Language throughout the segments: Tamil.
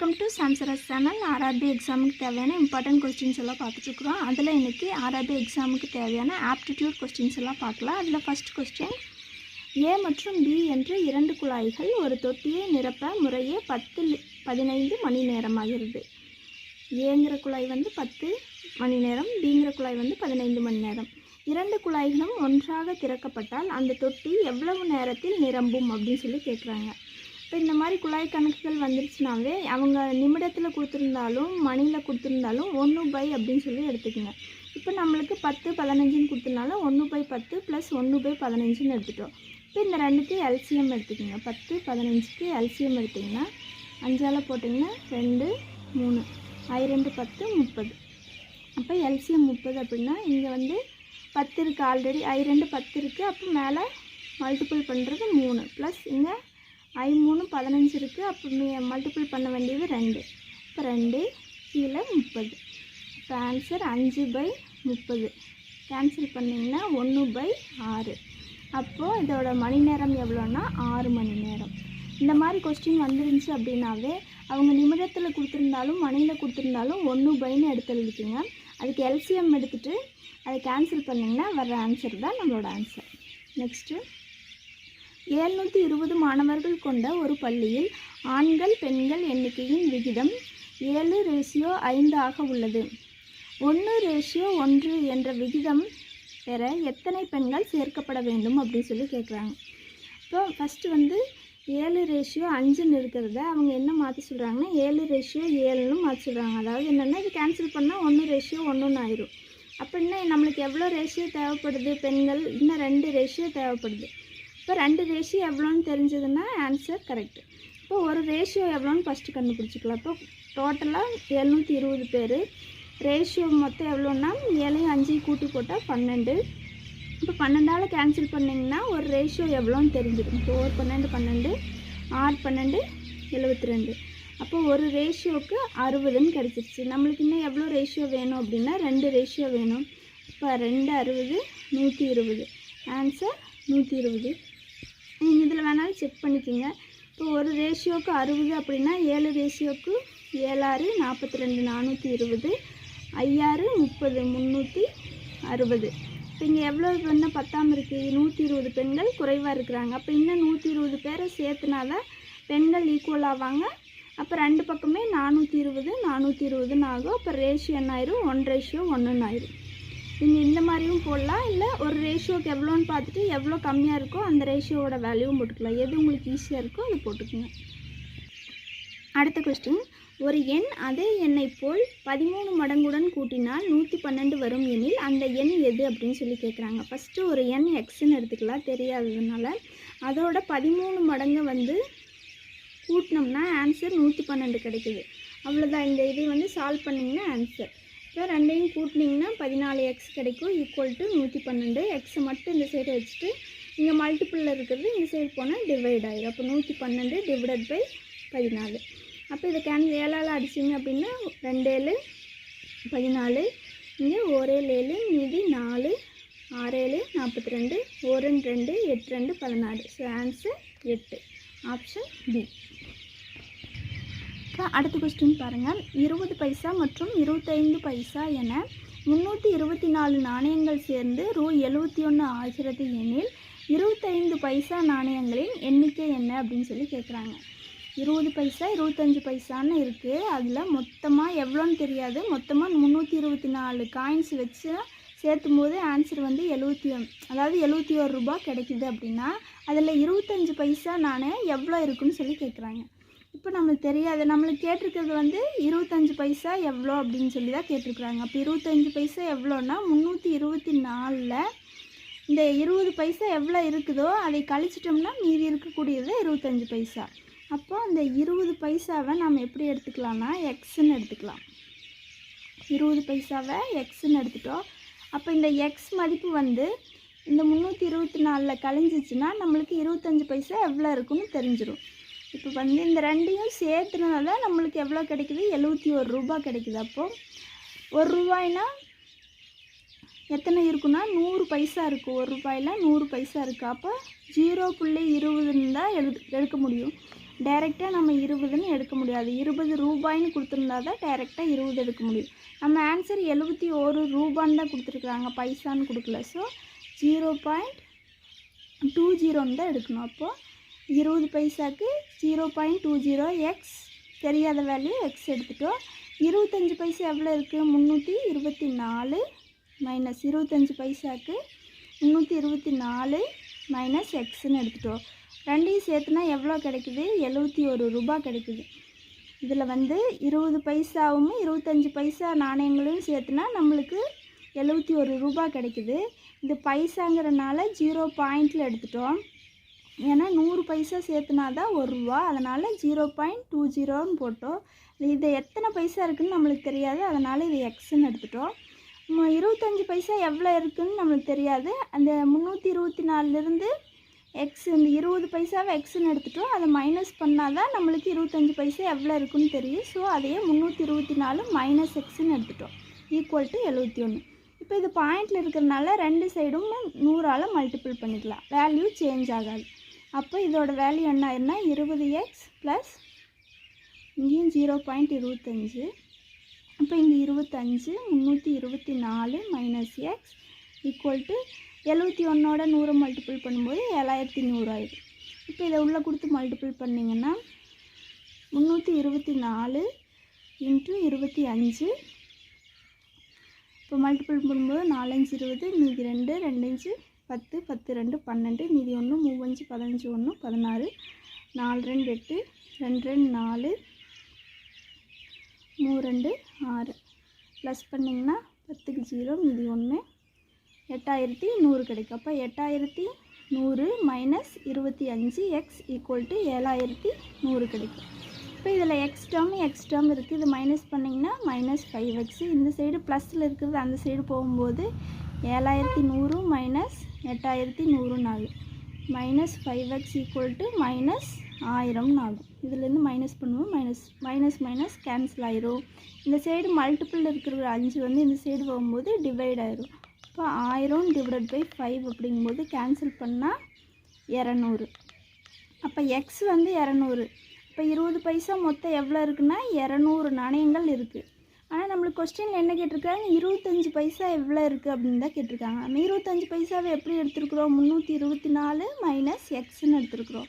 Welcome to Samsaraj channel. RRB எக்ஸாமுக்கு தேவையான இம்பார்ட்டன்ட் கொஸ்டின்ஸ் எல்லாம் பார்த்துட்ருக்குறோம். அதில் இன்றைக்கி ஆர்ஆர்பி எக்ஸாமுக்கு தேவையான ஆப்டிடியூட் கொஸ்டின்ஸ் எல்லாம் பார்க்கலாம். அதில் ஃபஸ்ட் கொஸ்டின், ஏ மற்றும் பி என்று இரண்டு குழாய்கள் ஒரு தொட்டியை நிரப்ப முறையே 10-15 மணி நேரம் ஆகிறது. ஏங்கிற குழாய் 10 மணி நேரம், பிங்கிற குழாய் 15 மணி நேரம். இரண்டு குழாய்களும் ஒன்றாக திறக்கப்பட்டால் அந்த தொட்டி எவ்வளவு நேரத்தில் நிரம்பும் அப்படின்னு சொல்லி கேட்குறாங்க. இப்போ இந்த மாதிரி குழாய் கணக்குகள் வந்துருச்சுனாவே அவங்க நிமிடத்தில் கொடுத்துருந்தாலும் மணியில் கொடுத்துருந்தாலும் 1/10 அப்படின்னு சொல்லி எடுத்துக்கோங்க. இப்போ நம்மளுக்கு 10-15ன்னு கொடுத்துருந்தாலும் 1/10 + 1/15ன்னு எடுத்துட்டோம். இப்போ இந்த ரெண்டுக்கு எல்சிஎம் எடுத்துக்கோங்க. 10-15க்கு எல்சிஎம் எடுத்திங்கன்னா 5ஆல் போட்டிங்கன்னா 2 3 2 10 30. அப்போ எல்சிஎம் 30 அப்படின்னா இங்கே 10 இருக்குது, ஆல்ரெடி 2 10 இருக்குது. அப்போ மேலே மல்டிபிள் பண்ணுறது 3 ப்ளஸ் இங்கே 3 15 இருக்குது. அப்போ மல்டிபிள் பண்ண வேண்டியது 2. இப்போ 2 கீழே 30. இப்போ ஆன்சர் 5/30. கேன்சல் பண்ணிங்கன்னா 1/6. அப்போது இதோட மணி நேரம் எவ்வளோன்னா 6 மணி நேரம். இந்த மாதிரி கொஸ்டின் வந்துருந்துச்சு அப்படின்னாவே அவங்க நிமிடத்தில் கொடுத்துருந்தாலும் மணியில் கொடுத்துருந்தாலும் 1/ன்னு எடுத்து எழுதிக்குங்க. அதுக்கு எல்சிஎம் எடுத்துகிட்டு அதை கேன்சல் பண்ணிங்கன்னா வர்ற ஆன்சர் தான் நம்மளோட ஆன்சர். நெக்ஸ்ட்டு, 720 மாணவர்கள் கொண்ட ஒரு பள்ளியில் ஆண்கள் பெண்கள் எண்ணிக்கையின் விகிதம் 7:5 ஆக உள்ளது. 1:1 என்ற விகிதம் பெற எத்தனை பெண்கள் சேர்க்கப்பட வேண்டும் அப்படின்னு சொல்லி கேட்குறாங்க. இப்போ ஃபஸ்ட்டு 7:5ன்னு இருக்கிறத அவங்க என்ன மாற்றி சொல்கிறாங்கன்னா 7:7ன்னு மாற்றி சொல்கிறாங்க. அதாவது என்னென்னா இது கேன்சல் பண்ணால் 1:1ன்னு ஆயிரும். அப்போ இன்னும் நம்மளுக்கு எவ்வளோ ரேஷியோ தேவைப்படுது, பெண்கள் இன்னும் 2 ரேஷியோ தேவைப்படுது. இப்போ 2 ரேஷியோ எவ்வளோன்னு தெரிஞ்சதுன்னா ஆன்சர் கரெக்டு. இப்போ ஒரு ரேஷியோ எவ்வளோன்னு ஃபஸ்ட்டு கண்டுபிடிச்சிக்கலாம். இப்போ டோட்டலாக 720 பேர், ரேஷியோ மொத்தம் எவ்வளோன்னா 7 5 கூட்டி போட்டால் 12. இப்போ 12ஆல் கேன்சல் பண்ணிங்கன்னா ஒரு ரேஷியோ எவ்வளோன்னு தெரிஞ்சிடும். இப்போ 12 12 6 12 72. அப்போ ஒரு ரேஷியோவுக்கு 60ன்னு கிடச்சிருச்சு. நம்மளுக்கு இன்னும் எவ்வளோ ரேஷியோ வேணும் அப்படின்னா 2 ரேஷியோ வேணும். இப்போ 2 60 120. ஆன்சர் 120. நீங்கள் இதில் வேணாலும் செக் பண்ணிக்கோங்க. இப்போ ஒரு ரேஷியோவுக்கு 60 அப்படின்னா 7 ரேஷியோவுக்கு 7 6 42 420 5 30 360. இப்போ இங்கே எவ்வளோ இன்னும் 10ஆம் இருக்குது, 120 பெண்கள் குறைவாக இருக்கிறாங்க. அப்போ இன்னும் 120 பேரை சேர்த்துனால பெண்கள் ஈக்குவல் ஆவாங்க. அப்போ 2 பக்கமே 420 420ன்னு ஆகும். அப்போ ரேஷியோ என்ன ஆயிரும், 1:1ன்னு ஆயிரும். நீங்கள் இந்த மாதிரியும் போடலாம், இல்லை ஒரு ரேஷியோக்கு எவ்வளோன்னு பார்த்துட்டு எவ்வளோ கம்மியாக இருக்கோ அந்த ரேஷியோவோட வேல்யூவும் போட்டுக்கலாம். எது உங்களுக்கு ஈஸியாக இருக்கோ அதை போட்டுக்கோங்க. அடுத்த கொஸ்டின், ஒரு எண் அதே எண்ணை போல் 13 மடங்குடன் கூட்டினால் 112 வரும் எனில் அந்த எண் எது அப்படின்னு சொல்லி கேட்குறாங்க. ஃபஸ்ட்டு ஒரு எண் எக்ஸ்ன்னு எடுத்துக்கலாம், தெரியாததுனால. அதோட 13 மடங்கு கூட்டினோம்னா ஆன்சர் 112 கிடைக்குது. அவ்வளோதான். இந்த இதை சால்வ் பண்ணிங்கன்னா ஆன்சர். இப்போ ரெண்டையும் கூட்டினீங்கன்னா 14x கிடைக்கும், ஈக்குவல் டு 112. எக்ஸை மட்டும் இந்த சைடு வச்சுட்டு இங்கே மல்டிப்பிளில் இருக்கிறது இந்த சைடு போனால் டிவைட் ஆகிடும். அப்போ 112 ÷ 14. அப்போ இதை 7ஆல் அடிச்சிங்க அப்படின்னா 2 7 14. இங்கே 1 7 மீதி 4 6 7 42 1 2 8 2 14. So answer 8. Option B. இப்போ அடுத்த கொஸ்டின் பாருங்கள். 20 பைசா மற்றும் 25 பைசா என 324 நாணயங்கள் சேர்ந்து ரூ. 71 ஆகிறது எனில் 25 பைசா நாணயங்களின் எண்ணிக்கை என்ன அப்படின்னு சொல்லி கேட்குறாங்க. 20 பைசா 25 பைசான்னு இருக்குது. அதில் மொத்தமாக எவ்வளோன்னு தெரியாது. மொத்தமாக 324 காயின்ஸ் வச்சு சேர்த்தும் போது ஆன்சர் 71, அதாவது 71 ரூபா கிடைக்குது அப்படின்னா அதில் 25 பைசா நாணயம் எவ்வளோ இருக்குன்னு சொல்லி கேட்குறாங்க. இப்போ நம்மளுக்கு தெரியாது. நம்மளுக்கு கேட்டிருக்கிறது 25 பைசா எவ்வளோ அப்படின்னு சொல்லி தான் கேட்டிருக்குறாங்க. அப்போ 25 பைசா எவ்வளோன்னா 324ல் இந்த 20 பைசா எவ்வளோ இருக்குதோ அதை கழிச்சிட்டோம்னா மீதி இருக்கக்கூடியது 25 பைசா. அப்போ அந்த 20 பைசாவை நம்ம எப்படி எடுத்துக்கலாம்னா எக்ஸ்ன்னு எடுத்துக்கலாம். 20 பைசாவை எக்ஸ்ன்னு எடுத்துட்டோம். அப்போ இந்த எக்ஸ் மதிப்பு இந்த 324ல் கழிஞ்சிச்சுன்னா நம்மளுக்கு 25 பைசா எவ்வளோ இருக்குன்னு தெரிஞ்சிடும். இப்போ இந்த ரெண்டையும் சேர்த்துனால நம்மளுக்கு எவ்வளோ கிடைக்குது, 71 ரூபா கிடைக்குது. அப்போது 1 ரூபாய்னா எத்தனை இருக்குன்னா 100 பைசா இருக்குது. 1 ரூபாயில் 100 பைசா இருக்குது. அப்போ 0.20 தான் எடுக்க முடியும். டைரெக்டாக நம்ம 20ன்னு எடுக்க முடியாது. 20 ரூபாய்ன்னு கொடுத்துருந்தா தான் டைரெக்டாக 20 எடுக்க முடியும். நம்ம ஆன்சர் 71 ரூபான்னு தான் கொடுத்துருக்குறாங்க, பைசான்னு கொடுக்கல. ஸோ 0.20ன்னு தான் எடுக்கணும். அப்போது 20 பைசாவுக்கு 0.20 எக்ஸ் தெரியாத வேல்யூ எக்ஸ் எடுத்துட்டோம். 25 பைசா எவ்வளோ இருக்குது? 324 மைனஸ் 25 பைசாவுக்கு 324 மைனஸ் எக்ஸ்ன்னு எடுத்துட்டோம். ரெண்டையும் சேர்த்துனா எவ்வளோ கிடைக்குது? 71 ரூபா கிடைக்குது. இதில் 20 பைசாவும் 25 பைசா நாணயங்களையும் சேர்த்துனா நம்மளுக்கு 71 ரூபா கிடைக்குது. இது பைசாங்கிறனால 0 பாயிண்டில் எடுத்துட்டோம். ஏன்னா 100 பைசா சேர்த்துனா தான் 1 ரூபா, அதனால் 0.20ன்னு போட்டோம். இது எத்தனை பைசா இருக்குதுன்னு நம்மளுக்கு தெரியாது, அதனால் இது எக்ஸ்ன்னு எடுத்துட்டோம். 25 பைசா எவ்வளோ இருக்குதுன்னு நம்மளுக்கு தெரியாது. அந்த 324லேருந்து எக்ஸ், இந்த 20 பைசாவை எக்ஸ்ன்னு எடுத்துட்டோம். அதை மைனஸ் பண்ணால் தான் நம்மளுக்கு 25 பைசா எவ்வளோ இருக்குதுன்னு தெரியும். ஸோ அதையே 324 மைனஸ் எக்ஸ்ன்னு எடுத்துட்டோம், ஈக்குவல் டு 71. இப்போ இது பாயிண்டில் இருக்கிறதுனால ரெண்டு சைடும் 100ஆல் மல்டிபிள் பண்ணிக்கலாம், வேல்யூ சேஞ்ச் ஆகாது. அப்போ இதோட வேல்யூ என்ன ஆயிருன்னா 20x ப்ளஸ் இங்கேயும் 0.25. இப்போ இங்கே 25 324 மைனஸ் எக்ஸ் ஈக்குவல் டு 71ஓட 100 மல்டிபிள் பண்ணும்போது 7100 ஆயிடுது. இப்போ இதை உள்ளே கொடுத்து மல்டிபிள் பண்ணிங்கன்னா 324 இன்ட்டு 25. இப்போ மல்டிபிள் பண்ணும்போது 4 5 20, மீதி 2 2 5 10 10 2 12, மீதி 1 3 5 15 1 16, 4 2 8 2 2 4 3 2 6 ப்ளஸ் பண்ணிங்கன்னா 10க்கு 0 மீதி 1 8100 கிடைக்கும். அப்போ 8100 மைனஸ் 25 எக்ஸ் ஈக்குவல் டு 7100 கிடைக்கும். இப்போ இதில் எக்ஸ் டேர்ம் இருக்குது, இது மைனஸ் பண்ணிங்கன்னா மைனஸ் 5x. இந்த சைடு ப்ளஸில் இருக்கிறது அந்த சைடு போகும்போது 7100 மைனஸ் 8100 ஆகும். Minus 5x equal to minus 1000 ஆகும். இதுலேருந்து மைனஸ் பண்ணுவோம், மைனஸ் கேன்சல் ஆயிரும். இந்த சைடு மல்டிபிள் இருக்கிற 5 இந்த சைடு போகும்போது டிவைட் ஆயிரும். இப்போ 1000 டிவைட் பை 5 அப்படிங்கும்போது கேன்சல் பண்ணால் 200. அப்போ எக்ஸ் 200. இப்போ 20 பைசா மொத்தம் எவ்வளோ இருக்குன்னா 200 நாணயங்கள் இருக்குது. ஆனால் நம்மளுக்கு கொஸ்டினில் என்ன கேட்டிருக்காங்க, 25 பைசா எவ்வளோ இருக்குது அப்படின்னு தான் கேட்டிருக்காங்க. நம்ம 25 பைசாவை எப்படி எடுத்துருக்குறோம்? 324 மைனஸ் எக்ஸ்ன்னு எடுத்துருக்குறோம்.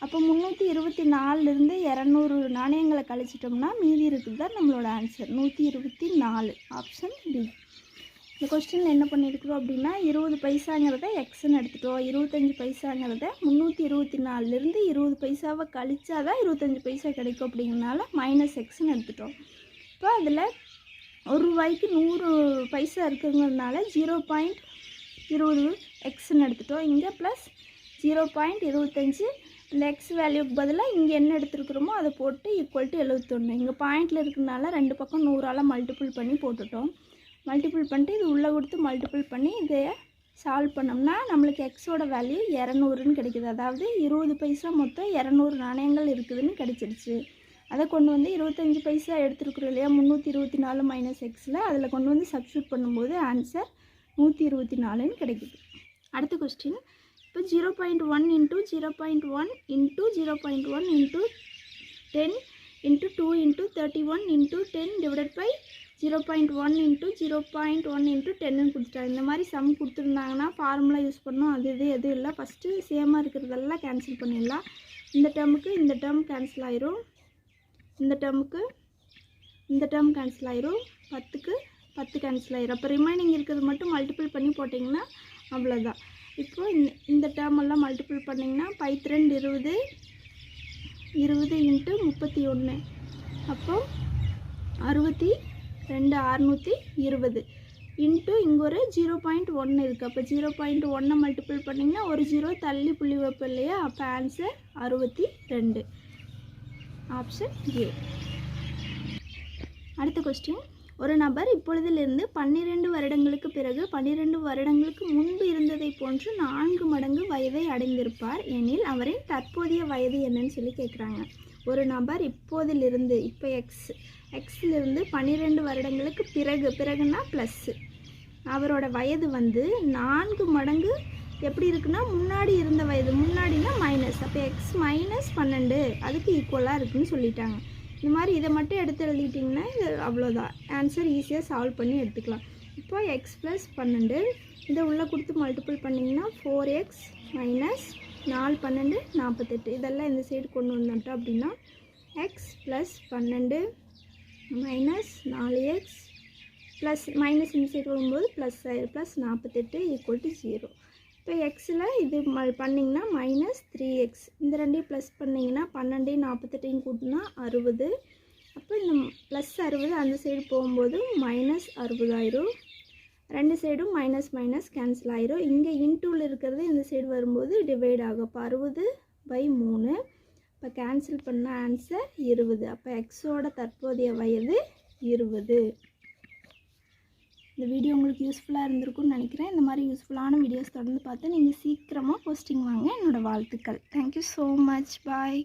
அப்போ 324லேருந்து 200 நாணயங்களை கழிச்சிட்டோம்னா மீதி இருக்குது தான் நம்மளோட ஆன்சர் 124, ஆப்ஷன் டி. இந்த கொஸ்டினில் என்ன பண்ணியிருக்கிறோம் அப்படின்னா 20 பைசாங்கிறத எக்ஸ்ன்னு எடுத்துட்டோம், 25 பைசாங்கிறத 324லேருந்து 20 பைசாவை கழிச்சா தான் 25 பைசா கிடைக்கும் அப்படிங்கிறனால மைனஸ் எக்ஸ்ன்னு எடுத்துட்டோம். இப்போ அதில் ஒரு ரூபாய்க்கு 100 பைசா இருக்குங்கிறதுனால 0.20 எக்ஸ்ன்னு எடுத்துட்டோம். இங்கே ப்ளஸ் 0.25 இந்த எக்ஸ் வேல்யூக்கு பதிலாக இங்கே என்ன எடுத்துருக்குறோமோ அதை போட்டு ஈக்குவல் டு 71. இங்கே பாயிண்டில் இருக்கிறதுனால ரெண்டு பக்கம் 100ஆல் மல்டிபிள் பண்ணி போட்டுட்டோம். மல்டிபிள் பண்ணிட்டு இது உள்ளே கொடுத்து மல்டிபிள் பண்ணி இதை சால்வ் பண்ணோம்னா நம்மளுக்கு எக்ஸோட வேல்யூ 200ன்னு கிடைக்குது. அதாவது 20 பைசா மொத்தம் 200 நாணயங்கள் இருக்குதுன்னு கிடைச்சிருச்சு. அதை கொண்டு வந்து 25 பைசா எடுத்துருக்குறோம் இல்லையா, 324 மைனஸ் எக்ஸில் அதில் கொண்டு வந்து சப்ஸ்டியூட் பண்ணும்போது ஆன்சர் 124ன்னு கிடைக்குது. அடுத்த கொஸ்டின், இப்போ 0.1 into 0.1 into 0.1 into 10 into 2 into 31 into 10 divided by 0.1 into 0.1 into 10ன்னு கொடுத்துட்டாங்க. இந்த மாதிரி சம் கொடுத்துருந்தாங்கன்னா ஃபார்முலா யூஸ் பண்ணோம், அது எதுவும் இல்லை. ஃபஸ்ட்டு சேமாக இருக்கிறதெல்லாம் கேன்சல் பண்ணிடலாம். இந்த டேர்முக்கு இந்த டேர்ம் கேன்சல் ஆயிரும், இந்த டேர்முக்கு இந்த டேர்ம் கேன்சல் ஆயிரும், 10க்கு 10 கேன்சல் ஆயிரும். அப்போ ரிமைனிங் இருக்கிறது மட்டும் மல்டிபிள் பண்ணி போட்டிங்கன்னா அவ்வளோதான். இப்போ இந்த டேர்ம் எல்லாம் மல்டிபிள் பண்ணிங்கன்னா 5 2 20 இன்ட்டு 31, அப்போது 62 620 இன்ட்டு இங்கே ஒரு 0.1 இருக்குது. அப்போ 0.1 மல்டிபிள் பண்ணிங்கன்னா ஒரு 0 தள்ளி புள்ளி வைப்போம் இல்லையா, அப்போ ஆன்சர் 62, ஆப்ஷன் ஏ. அடுத்த கொஸ்டின், ஒரு நபர் இப்பொழுதிலிருந்து 12 வருடங்களுக்கு பிறகு 12 வருடங்களுக்கு முன்பு இருந்ததை போன்று 4 மடங்கு வயதை அடைந்திருப்பார் எனில் அவரின் தற்போதைய வயது என்னன்னு சொல்லி கேட்குறாங்க. ஒரு நபர் இப்போதிலிருந்து, இப்போ எக்ஸிலிருந்து 12 வருடங்களுக்கு பிறகுன்னா ப்ளஸ்ஸு, அவரோட வயது 4 மடங்கு எப்படி இருக்குன்னா முன்னாடி இருந்த வயது, முன்னாடினா மைனஸ், அப்போ எக்ஸ் மைனஸ் 12 அதுக்கு ஈக்குவலாக இருக்குதுன்னு சொல்லிட்டாங்க. இந்த மாதிரி இதை மட்டும் எடுத்து எழுதிட்டிங்கன்னா இது அவ்வளோதான், ஆன்சர் ஈஸியாக சால்வ் பண்ணி எடுத்துக்கலாம். இப்போ எக்ஸ் ப்ளஸ் 12 இதை உள்ளே கொடுத்து மல்டிபிள் பண்ணிங்கன்னா 4x மைனஸ் 4 12 48, இதெல்லாம் இந்த சைடு கொண்டு வந்துட்டோம் அப்படின்னா X plus 12 minus 4x plus minus இந்த சைடு வரும்போது ப்ளஸ் ஆயிரும், ப்ளஸ் 48 ஈக்குவல் டு 0. இப்போ எக்ஸில் இது பண்ணிங்கன்னா மைனஸ் 3x, இந்த ரெண்டையும் ப்ளஸ் பண்ணிங்கன்னா 12 48 கூட்டினா 60. அப்போ இந்த ப்ளஸ் 60 அந்த சைடு போகும்போது மைனஸ் 60 ஆயிரும், ரெண்டு சைடும் மைனஸ் மைனஸ் கேன்சல் ஆயிரும். இங்கே இன்டூவில் இருக்கிறது இந்த சைடு வரும்போது டிவைட் ஆகும், அப்போ 60/3. இப்போ கேன்சல் பண்ண ஆன்சர் 20. அப்போ எக்ஸோட தற்போதைய வயது 20. இந்த வீடியோ உங்களுக்கு யூஸ்ஃபுல்லாக இருந்திருக்கும்னு நினைக்கிறேன். இந்த மாதிரி யூஸ்ஃபுல்லான வீடியோஸ் தொடர்ந்து பார்த்து நீங்கள் சீக்கிரமாக போஸ்டிங் வாங்க. என்னோடய வாழ்த்துக்கள். Thank you so much. பாய்.